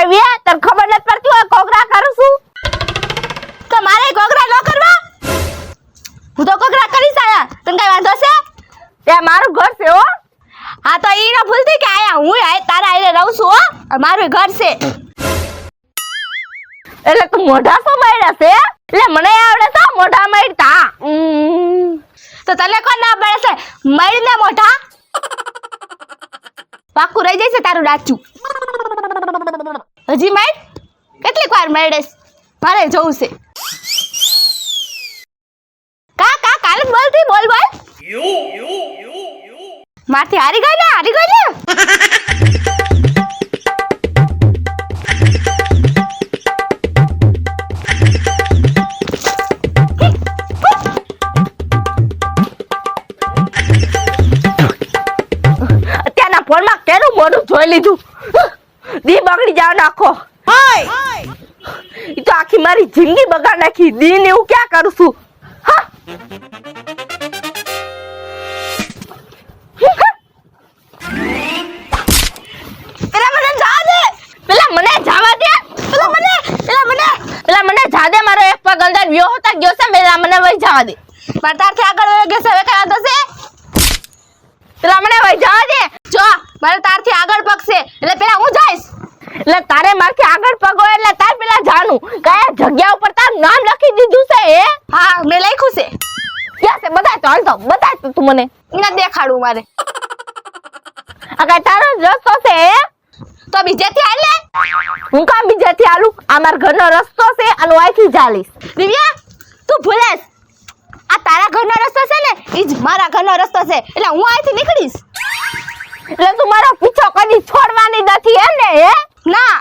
આવી તને ખબર નથી પડતી હોય કોગરા કરું છું તો મારે કોગરા ન કરવા હું તો કોગરા કરીશ આયા તને કઈ વાંધો છે તે મારું ઘર છે હો હા તો ઈ ન ભૂલતી કે આયા હું તારા આઈને રહું છું હો મારું ઘર છે એટલે તું મોઢા સો માર્યા છે એટલે મને આવડે તો મોઢા મારતા તો તને કોણ ના પડે છે મારીને મોઢા પાકું રહી જશે તારું ડાચું હજી માર કેટલીક વાર મારેસ મારે જોવું છે કા કાલ બોલતી બોલ મારથી હારી ગઈ ને અત્યારના ફોનમાં કેનું મોઢું જોઈ લીધું દી બગડી જાવ નાખો ઈ તો આખી મારી જિંદગી બગાડ નાખી દી ને હું ક્યાં કરું છું પેલા મને જા દે મારો એક પગ અંદર વ્યો હોતા ગયો છે પેલા મને વઈ જવા દે માર તારથી આગળ વઈ ગયો છે હવે કઈ વાંધો છે પેલા મને વઈ જવા દે જો મારે તારથી આગળ પગ છે એટલે પેલા હું જઈશ એટલે તારે મારથી આગળ પગ હોય એટલે તાર પેલા જાનું કયા જગ્યા ઉપર તારું નામ લખી દીધું છે એ હા મેં લખ્યું છે ક્યાં છે બતાય તો હાલ તો બતાય તો તું મને એને દેખાડું મારે આ કઈ તારો જ રસ્તો છે તો બીજેથી હાલ લે હું કામ બીજેથી હાલું આ મારા ઘરનો રસ્તો છે અને અહીંથી ચાલીશ દિવ્યા તું ભૂલેશ આ તારા ઘરનો રસ્તો છે ને ઈ જ મારા ઘરનો રસ્તો છે એટલે હું અહીંથી નીકળીશ એટલે તું મારો પીછો કદી છોડવાની નથી હે ને હે ના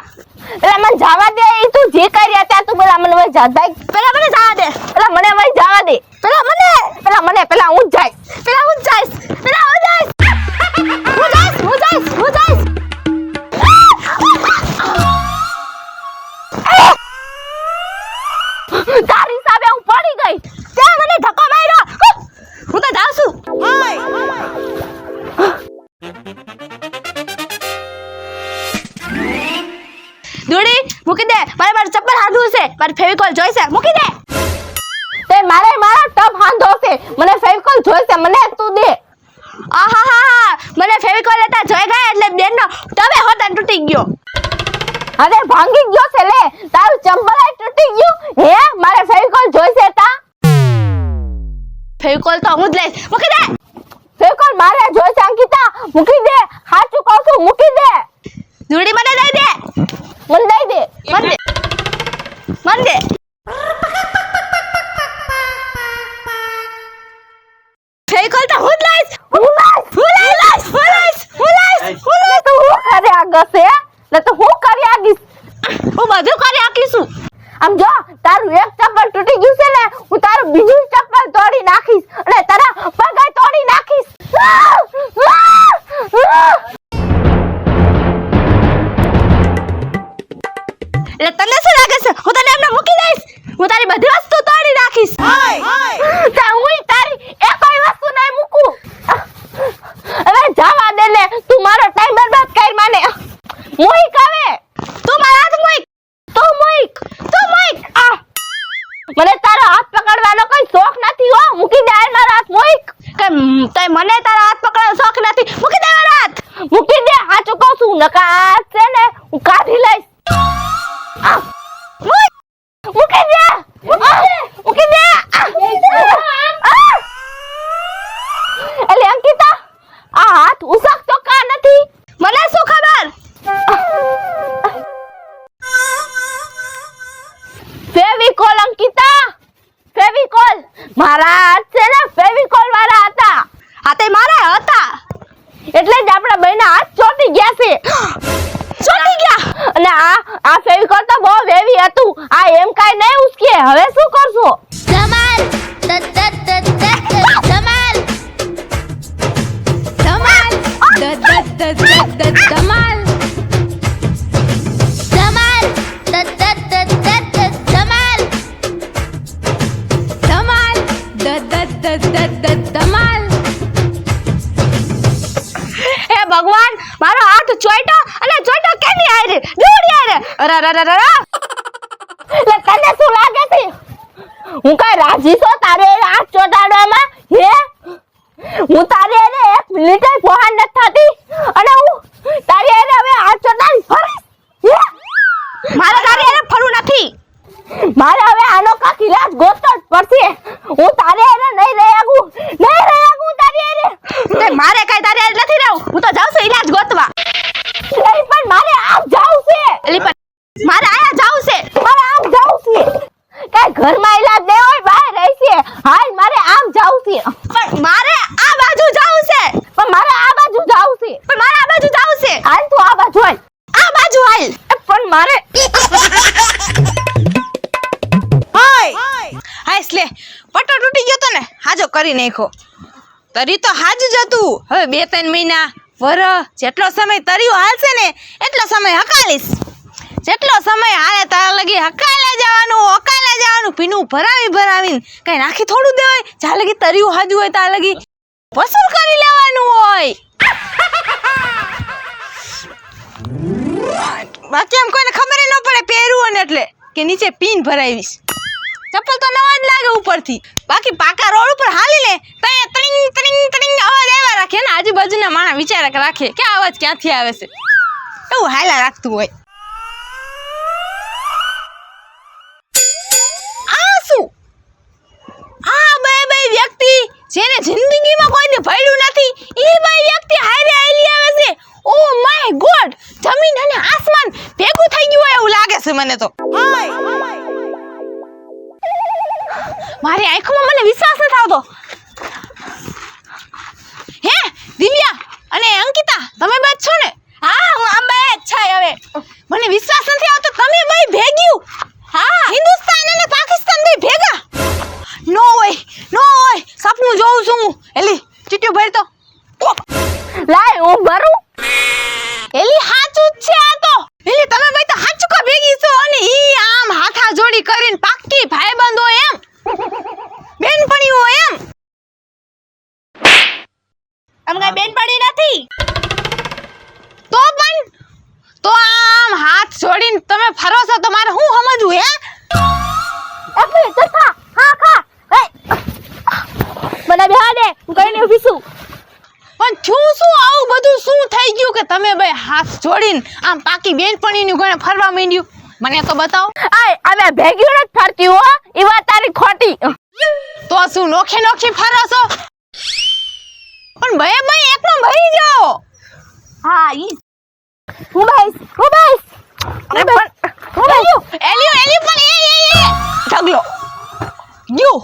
એટલે મને જવા દે ઈ તું જે કરી અત્યારે તું પેલા મને વઈ જા ભાઈ પેલા મને જવા દે પેલા મને વઈ જવા દે પેલા હું જ જઈશ તારી સામે હું પડી ગઈ તે મને ધક્કો માર્યો હું તો જાઉં છું દોડી મૂકી દે મારે ચપ્પલ હાંધવું છે મારે ફેવિકોલ જોઈશે મૂકી દે તે મારો ટપ હાંધો છે મને ફેવિકોલ જોઈશે મને તું દે આહાહા મને ફેવિકોલ લેતા જોઈ ગયા એટલે બેનનો ટબે હોતા તૂટી ગયો અરે ભાંગી ગયો છે લે તારું ચંપલ તૂટી ગયું હે મારે ફેવિકોલ જોઈશે તા ફેવિકોલ તો હું જ લઈશ મૂકી દે ફેવિકોલ મારે જોઈશે અંકિતા મૂકી દે સાચું કહું છું મૂકી દે જોડી મને દઈ દે ફેવિકોલ તો હું જ લઈશ હું કરે આગસે ને તો હું કરી આગીશ હું બધું કરી આકીશું આમ જો તારું એક ચપ્પલ તૂટી ગયું છે ને હું તારું બીજું ચપ્પલ તોડી નાખીશ અને તારા પગ તોડી નાખીશ એટલે તને શું લાગે છે હું તને એમને મૂકી દઈશ હું તારી બધી વસ્તુ તોડી નાખીશ તો હું તારી એકઈ વસ્તુ નહીં મૂકું હવે જવા દે ને તું મારો ટાઈમ બરબાદ કર માને મોઈક આવે તું મારા હાથ મોઈક આ મને તારો હાથ પકડવાનો કોઈ શોખ નથી હો મૂકી દે મારો હાથ મોઈક કે તઈ મને તારો હાથ પકડવાનો શોખ નથી મૂકી દે મારો હાથ મૂકી દે સાચું કહું છું નકા હાથ છે ને હું કાઢી લઈશ મૂકી દે એટલે અંકિતા આ હાથ ઉસકતો કા નથી મને શું ખબર ફેવિકોલ અંકિતા ફેવિકોલ મારા હાથ છે ને ફેવિકોલ વાળા હતા હા તે મારા હતા એટલે જ આપણા બેના હાથ ચોટી ગયા છે અને આ ફેવિકોલ તો બહુ હેવી હતું આ એમ કાઈ નહીં ઉસકે હવે શું કરશો ધમાલ હે ભગવાન મારો હાથ ચોઈટો અને ચોઈટો કેની આઈ રે દોડી આઈ રે અરે અરે અરે લે તને શું લાગે છે હું કાઈ રાજી છો તારે હાથ ચોટાડવામાં હે હું તારે એને 1 મિનિટ પહોંચ ન થતી અને હું તારે એને હવે હાથ ચોટાડી ફરીશ હે મારે તારે એને ફરવું નથી મારે હવે આનો કાક ઇલાજ ગોતવો જ પડશે હું તારે એને નહીં રહેવું તારે એને તે મારે કાઈ તારે નથી રહેવું હું તો જાઉં છું ઇલાજ ગોતવા નહીં પણ મારે આમ જાવું છે એલી પણ મારે આયા જાવું છે મારે આમ જાવું છે કાઈ ઘરમાં ઇલાજ ન હોય બહાર રહી છે હાલ મારે આમ જાવું છે પણ મારે આ બાજુ જાવું છે પણ મારે આ બાજુ જાવું છે પણ મારે આ બાજુ જાવું છે હાલ તું આ બાજુ હાલ આ બાજુ હાલ પણ મારે હાઈસલે પટ્ટો તૂટી ગયો તો ને હાજો કરી નાખો તરી તો હાજ જ હતું હવે 2-3 મહિના વરસ જેટલો સમય તરીઓ હાલશે ને એટલો સમય હકાલીશ જેટલો સમય હાલે તાર લગી હકાલે જવાનું પીનું ભરાવીને કઈ નાખી થોડું દેવાય જ્યાં લગી તરીયું હાજુ હોય તાર લગી વસૂલ કરી લેવાનું હોય બાકી એમ કોઈને ખબર ન પડે પહેરવું ને એટલે કે નીચે પીન ભરાવીશ ચપ્પલ તો નવા જ લાગે ઉપરથી બાકી પાકા રોડ ઉપર હાલી લે તો એ તરિંગ તરિંગ તરિંગ અવાજ આવ્યા રાખે ને આજુબાજુના માણસ વિચાર રાખે કે અવાજ ક્યાંથી આવે છે એવું હાલા રાખતું હોય આ શું આ બે વ્યક્તિ જેને જિંદગીમાં કોઈને ભળ્યું નથી એ બે વ્યક્તિ હારે આલી આવે છે ઓ માય ગોડ જમીન અને આસમાન ભેગું થઈ ગયું હોય એવું લાગે છે મને તો મારી આંખોમાં મને વિશ્વાસ ન આવતો હે દિવ્યા અને અંકિતા તમે બે છો ને હા હું આ બે છે હવે મને વિશ્વાસ નથી આવતો તમે બે ભેગ્યું હા હિન્દુસ્તાન અને પાકિસ્તાન બે ભેગા નો હોય સપનું જોઉં છું હું એલી ચીટિયું ભર તો લાય હું ભરું એલી હાચું જ છે આ તો એલી તમે બે તો હાચું કા ભેગી છો અને ઈ આમ હાથા જોડી કરીને પાક્કી ભાઈબંધો એમ બેનપણીઓ એમ આમ કઈ બેનપણી નથી તો આમ હાથ જોડીને તમે ફરો છો તો મારે શું સમજવું હે એપી તો ખા મને બેહા દે હું કઈ નહીં ઊભી છું પણ થયું શું આવું બધું શું થઈ ગયું કે તમે બે હાથ જોડીને આમ પાકી બેનપણીનું ગણે ફરવા માંડ્યું મને તો બતાવો આય અમે ભેગ્યું ન ફરતી હો ઈ વાત તારી ખોટી તો શું નોખી ફરો છો પણ બે એકમાં ભરી જાઓ હા ઈ હું બસ એલિયો પણ એ ઢગલો યુ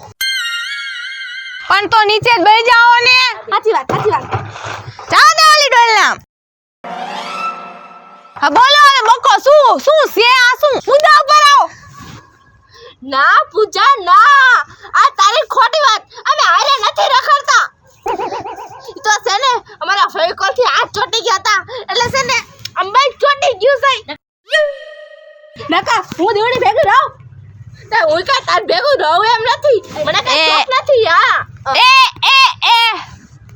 પણ તો નીચે જ બેસી જાઓ ને સાચી વાત જાઓ દે ઓલી ડોલ નામ હા બોલો હવે બકો શું છે આ શું મુદ્દા ઉપર આવો ના પૂજા ના આ તારી ખોટી વાત અમે હારે નથી રખડતા તો છે ને અમારા ફેવિકોલ થી હાથ ચોટી ગયા હતા એટલે છે ને અંબાઈ ચોટી ગયું છે નકા હું દીવડી ભેગું રહું તે હું કાઈ તાર ભેગું રહું એમ નથી મને કાઈ શોખ નથી હા એ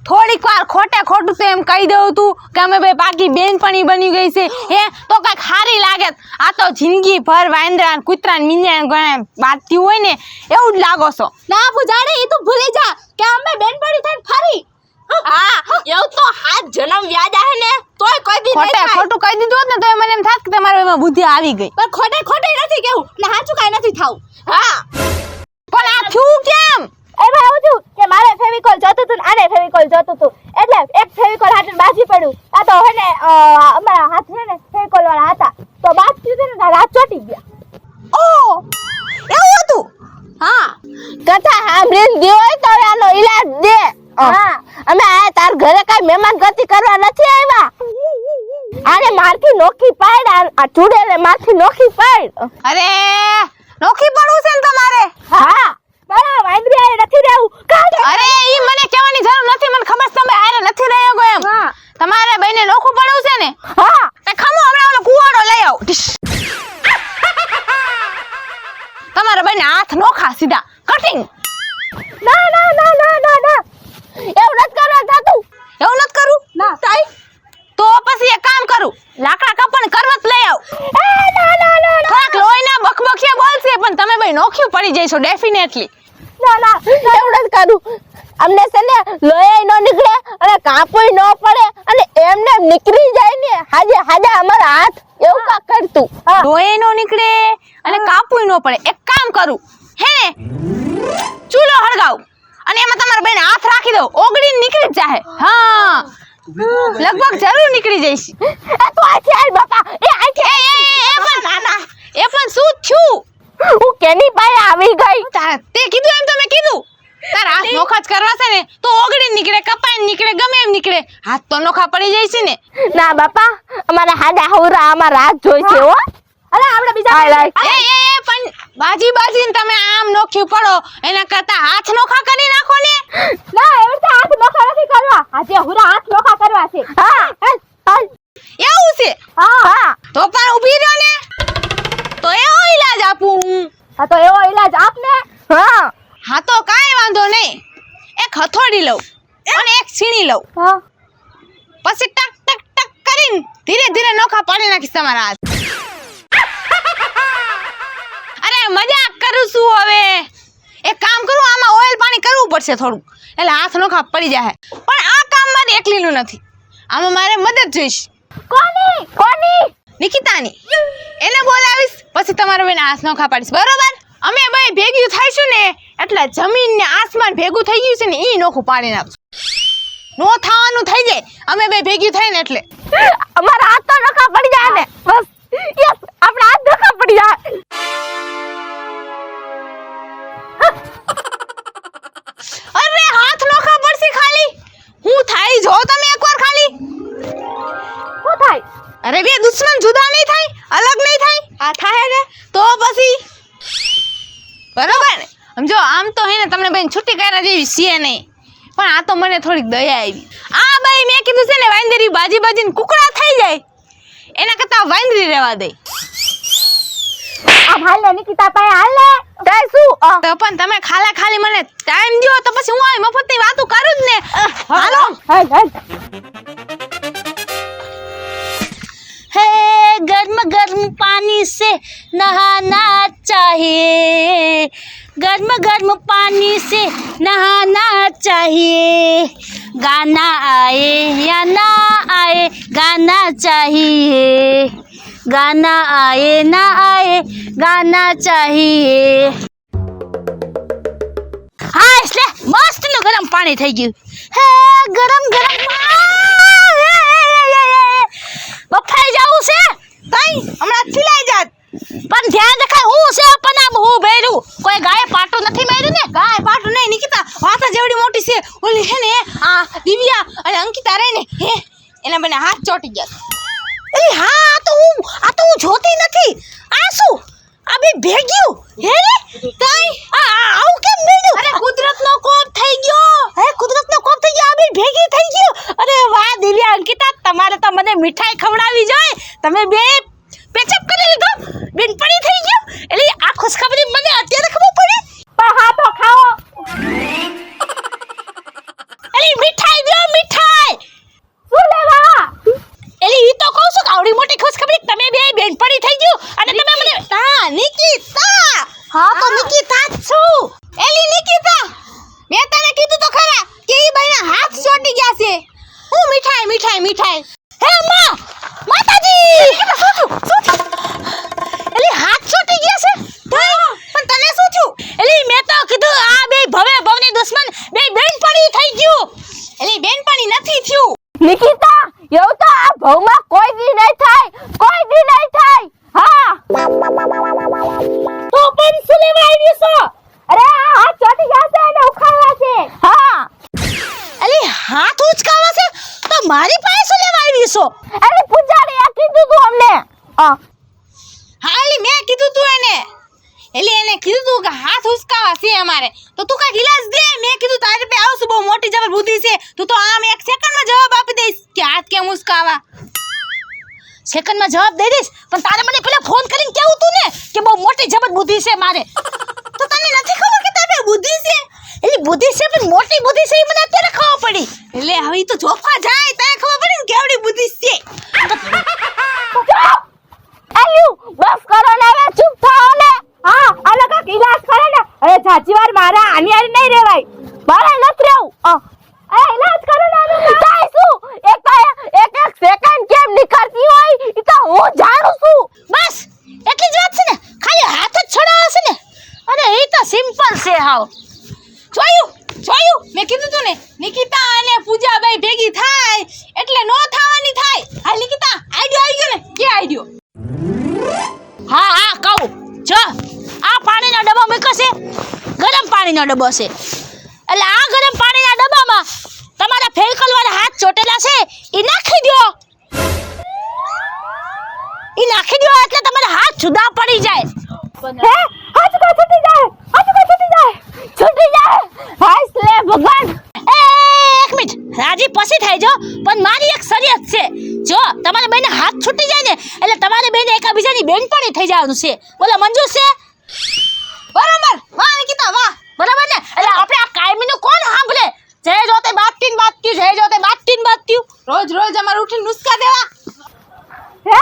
થોડીક વાર ખોટું તો એમ કહી દઉં તું કે અમે ભાઈ પાકી બેનપણી બની ગઈ છે હે તો કાંઈક સારી લાગે આ તો જિંદગી ભર વાંદરા કૂતરા મીંડા ગણે બાંધતી હોય ને એવું જ લાગો છો ના પૂજાડી ઈ તું ભૂલી જા કે અમે બેનપણી થઈને ફરી હા એવું તો હાથ જન્મ વ્યાજ આહે ને તોય કોઈ દી નહીં થાય ખોટું કહી દીધું હોત ને તો મને એમ થાત કે તમારે એમાં બુદ્ધિ આવી ગઈ પણ ખોટે નથી કેવું ને સાચું કાઈ નથી થાવું હા પણ આ થયું કેમ એમાં એવું થયું કે મારે ફેવિકોલ જોતું હતું ને આને ફેવિકોલ જોતું હતું એટલે એક ફેવિકોલ હાથે બાજી પડ્યું આ તો હે ને અમારા હાથ છે ને ફેવિકોલ વાળા હતા તો બાજી છે ને તારા હાથ ચોટી ગયા ઓ એવું હતું હા કથા સાંભળીને ગયો હોય તો હવે આનો ઈલાજ દે હા અમે આ તાર ઘરે કાઈ મહેમાન ગતિ કરવા નથી આવ્યા આને મારથી નોખી પાડ આ ચૂડેલે મારથી નોખી પાડ અરે નોખી પડવું છે ને તમારે હા બરા વાંદરી આરે નથી રહેવું અરે ઈ મને કહેવાની જરૂર નથી મને ખબર છે તમે આરે નથી રહ્યો ગો એમ હા તમારે બેને નોખું પડવું છે ને હા તે ખમો હમણાં ઓલો કુવાડો લઈ આવ તમારે બેને હાથ નોખા સીધા કટિંગ ના એવું નથી કરવા જાતું એવું નથી કરું ના તાઈ તો પછી એક કામ કરું લાકડા કપણ કરવત લઈ આવ એ ના નોખ્યું પડી જઈશું ડેફિનેટલી. ના ના એવું નથી કરું. અમને છે ને લોહી ન નીકળે અને કાપુય ન પડે અને એમને નીકળી જાય ને હાજે હાજે અમારા હાથ એવું કા કરતું. હા લોહી નો નીકળે અને કાપુય ન પડે. એક કામ કરું હે ને, ચૂલો હળગાવ અને એમાં તમારા બેન હાથ રાખી દો, ઓગળીને નીકળી જ જાહે. હા લગભગ જરૂર નીકળી જઈશ. એ તો આ છે બાપા એ આ છે એ પણ નાના એ પણ શું થયું? હું કેની પાસે આવી ગઈ. તે કીધું એમ તમે કીધું. તારા હાથ નોખા જ કરવા છે ને તો ઓગળીને નીકળે, કપાઈને નીકળે, ગમે એમ નીકળે. હાથ તો નોખા પડી જાય છે ને. ના બાપા અમારા હાડા હવરા અમારા હાથ જોઈ છે હો. અરે આપણે બીજા એ પણ બાજીને તમે આમ નોખ્યું પડો એના કરતા હાથ નોખા કરી નાખો ને. ના એવી રીતે હાથ નોખા નથી કરવા. આજે હુરા હાથ નોખા કરવા છે. હા હાલ એવું છે? હા હા તો પણ ઊભી રહો ને, તો એવો ઈલાજ આપું હું. હા તો એવો ઈલાજ આપ ને. હા હા તો કાંઈ વાંધો નહીં. એક હથોડી લઉં અને એક છીણી લઉં, હા પછી ટક ટક ટક કરીને ધીરે ધીરે નોખા પાડી નાખીશ તમારા હાથ. અરે મજાક કરું છું હવે. એક કામ કરું, આમાં ઓઇલ પાણી કરવું પડશે થોડું, એટલે હાથ નોખા પડી જાય. પણ આ કામ મારે એકલીનું નથી, આમાં મારે મદદ જોઈશ. કોની નિકિતાની. એને બોલાવીશ, પછી તમારા બેન હાથ નોખા પાડીશ. બરોબર? અમે બે ભેગું થાઈશું ને એટલે જમીન ને આસમાન ભેગું થઈ ગયું છે ને ઈ નોખું પાડી નાખશું. નો થવાનું થઈ જાય અમે બે ભેગું થાય ને એટલે. અમારા હાથ તો નોખા પડી જાય ને બસ. યસ આપણા હાથ નોખા પડી જાય. અરે હાથ નોખા પડશે ખાલી. હું થાય જો તમે એકવાર ખાલી. શું થાય? અરે બે દુશ્મન જુદા નહીં થાય, અલગ નહીં થાય. આ થાય ને તો પછી બરોબર ને. સમજો આમ તો હે ને તમને બેન છૂટી કર્યા જેવી છે નહીં, પણ આ તો મને થોડીક દયા આવી. આ ભાઈ મેં કીધું છે ને વાંદરી બાજીને કુકડા થઈ જાય એના કરતા વાંદરી રહેવા દે. આ હાલે નિકિતા પાસે હાલે કાઈ શું તો પણ તમે ખાલી મને ટાઈમ દ્યો તો પછી હું આ મફતની વાતો કરું જ ને. હાલો હાલ है गर्म गर्म पानी से नहाना चाहिए, गर्म गर्म पानी से नहाना चाहिए, गाना आए या ना आए गाना चाहिए, गाना आए ना आए गाना चाहिए. હા એટલે મસ્ત નું ગરમ પાણી થઈ ગયું. હે ગરમ બફાઈ જાવું છે તઈ હમણાં ખીલાઈ જાત. પણ ધ્યાન દેખાય હું છે પણ આમ હું બેરું કોઈ ગાય પાટું નથી માર્યું ને. ગાય પાટું નહીં નિકિતા, વાત જ એવડી મોટી છે. ઓલી હે ને આ દિવ્યા અને અંકિતા રહે ને હે એના બને હાથ ચોટી ગયા. એલી હા આ તો હું જોતી નથી. આ શું આ બે ભેગ્યું હે ને તઈ આવું કેમ બેડ્યું? અરે કુદરતનો કોપ થઈ ગયો. હે કુદરતનો કોપ થઈ ગયો, આ બે ભેગી થઈ ગયું. અરે વાહ દિવ્યા અંકિતા, તમારે તો મને મીઠાઈ ખવડાવી જોઈએ. તમે બે પેચઅપ કરી લીધો, બેનપણી થઈ ગયો. એટલે આ ખુશખબરી મને અત્યારે ખબર પડી. પણ હા તો ખાઓ. એલી મીઠાઈ દો મીઠાઈ. શું લેવા? એલી ઈ તો કહું છું કે આવડી મોટી ખુશખબરી તમે બે બેનપણી થઈ ગયું અને તમે મને નિકિતા હા તો નિકિતા જ છું. એલી નિકિતા મેં તને કીધું તો ખરા કે ઈ ભાઈના હાથ ચોટી ગયા છે. હું મીઠાઈ હે માં માતાજી એલી હાથ છૂટી ગયા છે. પણ તને શું થયું? એલી મેં તો કીધું આ બે ભવે ભવની દુશ્મન બે બેનપણી થઈ ગયું. એલી બેનપણી નથી થયું. નિકિતા એવું તો આ ભવમાં કોઈ દી નહીં થાય. હા તો પણ શું લેવા આવ્યો છો? અરે આ હાથ ચોટી ગયા છે અને ઉખાડવા છે. હા એલી હાથ ઉચકાવા છે તો મારી પાસે શું લેવા આવી છો? અરે પૂજારીએ કીધું તું અમને. હા એલી મેં કીધું તું એને. એલી એને કીધું તું કે હાથ ઉસકાવા છે અમારે, તો તું કાંઈક ઈલાજ દે. મેં કીધું તારી પાસે આવશું, બહુ મોટી જબર બુદ્ધિ છે. તું તો આમ એક સેકન્ડમાં જવાબ આપી દઈશ કે હાથ કેમ ઉસકાવા. સેકન્ડમાં જવાબ દઈ દઈશ, પણ તારે મને પેલા ફોન કરીને કેવું તું ને કે બહુ મોટી જબર બુદ્ધિ છે મારે. તો તને નથી ખબર કે તારે બુદ્ધિ છે? એલી બુદ્ધિ છે પણ મોટી બુદ્ધિ છે એ મને અત્યારે ખબર પડી. એટલે હવે ઈ તો જોફા જાય તને ખબર પડી ને કેવડી બુદ્ધિ છે. એલ્યુ બસ કરો ને હવે ચૂપ થાઓ ને. હા આને કાક ઈલાજ અરે સાચી વાર મારા આની આની નહીં રેવાય મારા નથી રહેવું અરે ઇલાજ કરો ને તાય શું એક સેકન્ડ કેમ નીકળતી હોય ઈ તો હું જાણું છું બસ એટલી જ વાત છે ને ખાલી હાથ જ છોડાવો છે ને અને એ તો સિમ્પલ છે હાવ જોયું મેં કીધું તું ને નિકિતા અને પૂજાબાઈ ભેગી થાય એટલે નો થવાની થાય હા નિકિતા આઈડિયો આવી ગયો ને કે આઈડિયો હા કહું જો આ પાણીનો ડબ્બો મૂક્યો છે ગરમ પાણીનો ડબ્બો છે એટલે આ ગરમ પાણીના ડબ્બામાં તમારા ફેવિકોલ વાળા હાથ ચોટેલા છે એ નાખી દો એટલે તમારા હાથ જુદા પડી જાય હે હાથ કો છૂટી જાય હાય લે ભગવાન એક મિનિટ રાજી પછી થાય જો પણ મારી એક શરિયત છે જો તમારે બેને હાથ છૂટી જાય ને એટલે તમારે બેને એકબીજાની બેનપણી થઈ જવાનું છે બોલો મંજૂર છે બરાબર વાહ નિકિતા વાહ બરાબર ને એટલે આપણે આ કાયમીનું કોણ સાંભળે જય જોતે બાતતીન રોજ અમારે ઉઠીને નુસ્ખા દેવા હે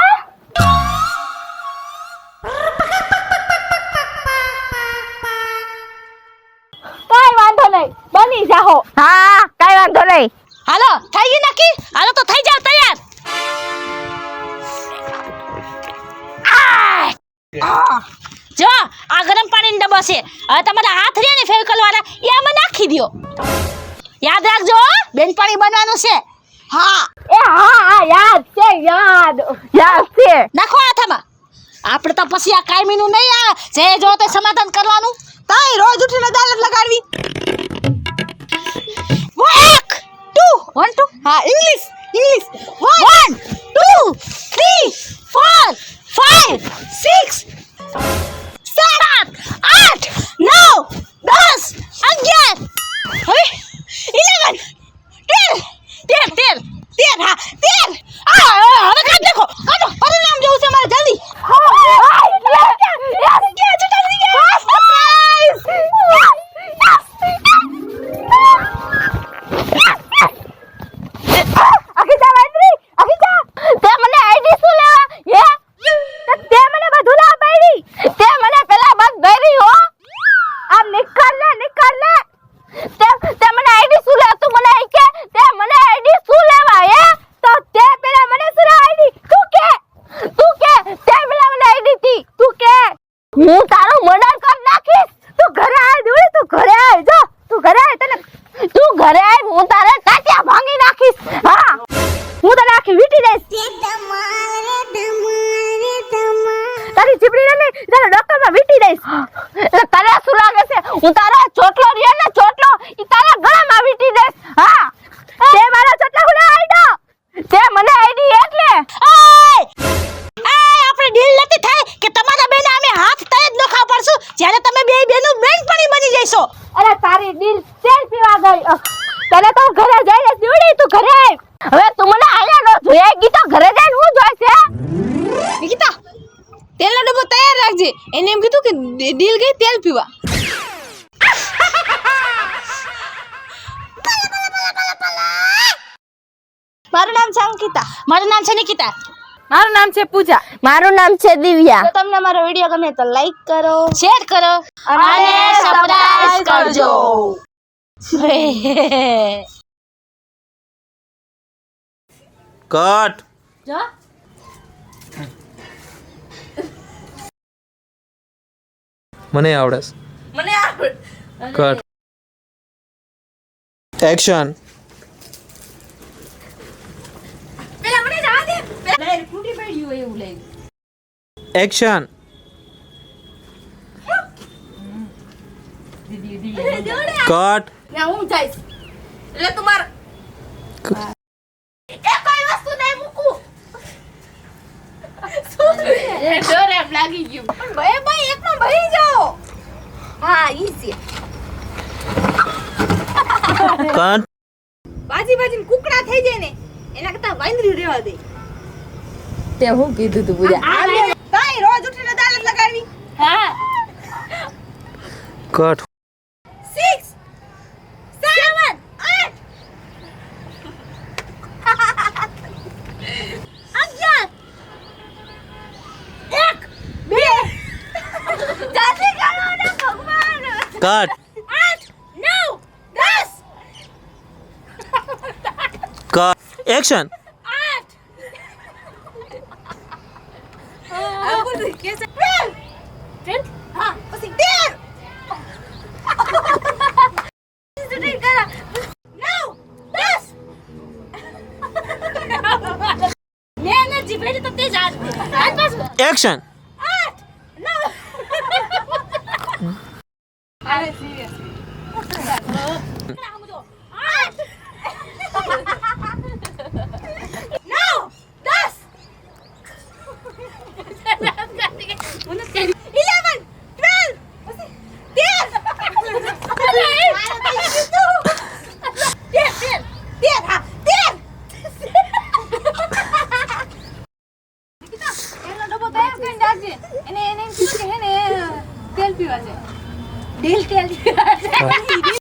કાઈ વાંધો નહીં બની જાઓ હા કાઈ વાંધો નહીં હાલો થઈ ગઈ નક્કી હાલો તો થઈ જાવ તૈયાર જો આ ગરમ પાણીનો ડબ્બો છે હવે તમારા હાથ રહ્યા ને ફેવિકોલ વાળા એ આમાં નાખી દો યાદ રાખજો બેનપણી બનવાનું છે હા યાદ છે નાખો હાથમાં આપણે તો પછી આ કાયમીનું નહીં આવે જે જો તે સમાધાન કરવાનું તાય રોજ ઉઠીને અદાલત લગાડવી 1 2 હા ઇંગ્લિશ 1 2 3 4 5 6 7 8 9 10 11 હવે 11 13 હા 13 હવે કાઢ નાખો પરિણામ જેવું છે મારે જલ્દી હું તારું મર્ડર કરી નાખીશ તું ઘરે આવ દુડી તું ઘરે આવ જો તું ઘરે આવ તને તું ઘરે આવ હું તારે ટાટિયા ભાંગી નાખીશ હા હું તને આખી વીટી દઈશ તારી ચીપડી ને તારા ડોક્ટરમાં વીટી દઈશ એટલે તને શું લાગે છે હું તારા ચોટલો રહ્યો ને ચોટલો ઈ તારા ગળામાં વીટી દઈશ હા તે મારા ચોટલા હુલે આઈડો તે મને આઈડી એટલે આપણે ડીલ નથી થાય કે તમારા બેને અમે હાથ તય જ નોખા પડશું જ્યારે તમે બે બેનું બેનપણી બની જઈશો અરે તારી દિલ તેલ પીવા ગઈ તને તો ઘરે જઈને દીવડી તું ઘરે આવ હવે તું મને આયા નો જોઈ ગઈ તો ઘરે જઈને હું જોઈશે નિકિતા તેલનો ડબ્બો તૈયાર રાખજે એને એમ કીધું કે ડીલ ગઈ તેલ પીવા મારું નામ છે અંકિતા મારું નામ છે નિકિતા મારું નામ છે પૂજા મારું નામ છે દિવ્યા તો તમને મારો વિડિયો ગમે તો લાઈક કરો શેર કરો અને સબસ્ક્રાઇબ કરજો કટ જો મને આવડે છે. મને આવડે કટ એક્શન પેલા મને જવા દે પેલા ફૂટી પડ્યું હોય એવું લાગ્યું એક્શન કટ ના હું જઈશ એટલે તું માર એ કોઈ વસ્તુ નહીં મૂકું એ ડર એમ લાગી ગયું પણ ભાઈ એકમાં ભરી જાઓ હા ઈઝી કટ બાજી કુકડા થઈ જાય ને એના કરતા વાંદરી રહેવા દે તે હું કીધું તું પૂજા તાઈ રોજ ઉઠીને અદાલત લગાડવી હા કટ 6 7 8 11 1 2 જલ્દી કરો ને ભગવાન Cut. 8 9 10 Cut. Action. 8 12 હા પછી 13 9 10 મેં જીભેડી તો તે જ હાથ પાસ Action. 8 9 અરે સિરિયસ 11 12